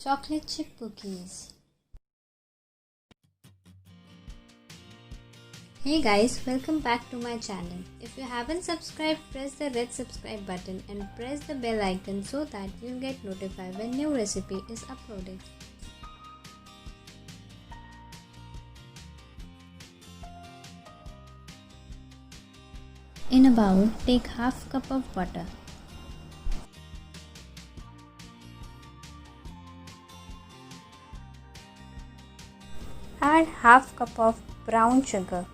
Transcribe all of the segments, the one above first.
Chocolate chip cookies. Hey guys, welcome back to my channel. If you haven't subscribed, press the red subscribe button and press the bell icon so that you'll get notified when new recipe is uploaded. In a bowl, take half cup of butter. Add half cup of brown sugar.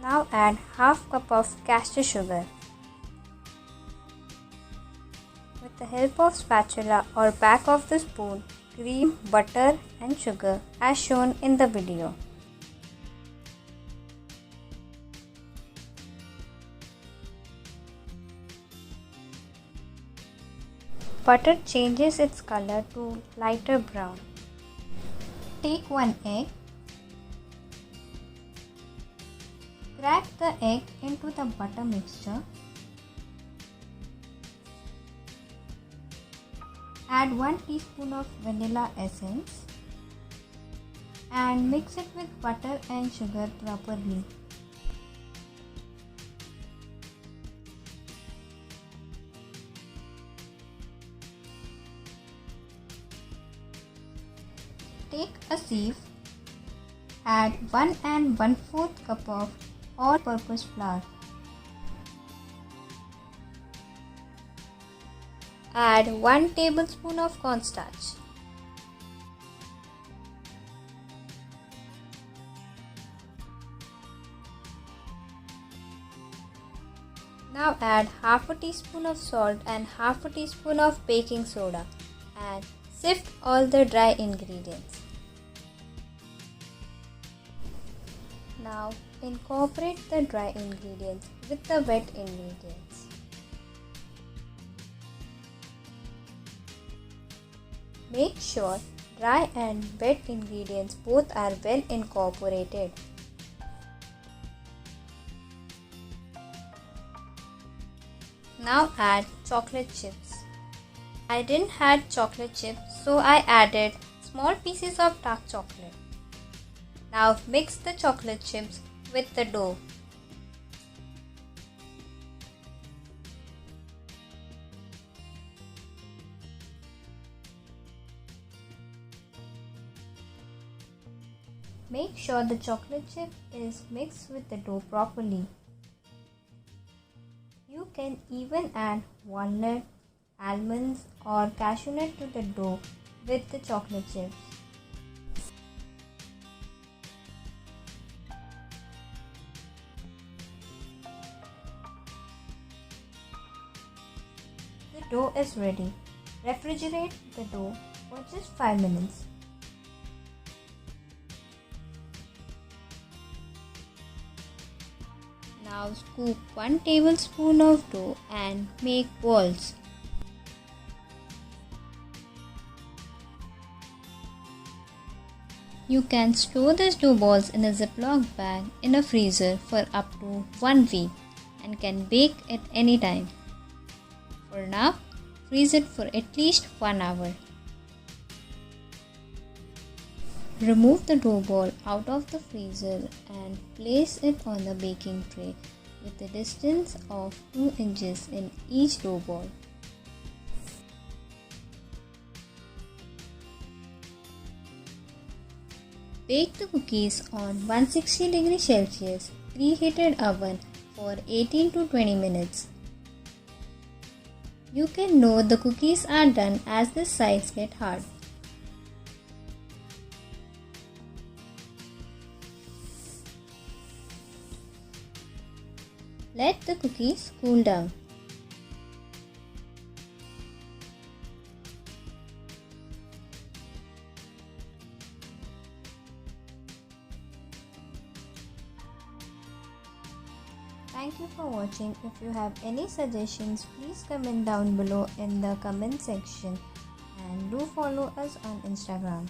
Now add half cup of castor sugar. With the help of spatula or back of the spoon, cream, butter and sugar as shown in the video. Butter changes its color to lighter brown. Take one egg. Crack the egg into the butter mixture. Add 1 teaspoon of vanilla essence and mix it with butter and sugar properly. Take a sieve, add 1 1/4 cup of all-purpose flour. Add 1 tablespoon of cornstarch. Now add half a teaspoon of salt and half a teaspoon of baking soda and sift all the dry ingredients. Now incorporate the dry ingredients with the wet ingredients. Make sure dry and wet ingredients both are well incorporated. Now add chocolate chips. I didn't add chocolate chips, so I added small pieces of dark chocolate. Now mix the chocolate chips with the dough. Make sure the chocolate chip is mixed with the dough properly. You can even add walnut, almonds or cashew nut to the dough with the chocolate chips. The dough is ready. Refrigerate the dough for just 5 minutes. Now scoop 1 tablespoon of dough and make balls. You can store the dough balls in a Ziploc bag in a freezer for up to 1 week and can bake at any time. For now, freeze it for at least 1 hour. Remove the dough ball out of the freezer and place it on the baking tray with a distance of 2 inches in each dough ball. Bake the cookies on 160 °C preheated oven for 18 to 20 minutes. You can know the cookies are done as the sides get hard. Let the cookies cool down. Thank you for watching. If you have any suggestions, please comment down below in the comment section and do follow us on Instagram.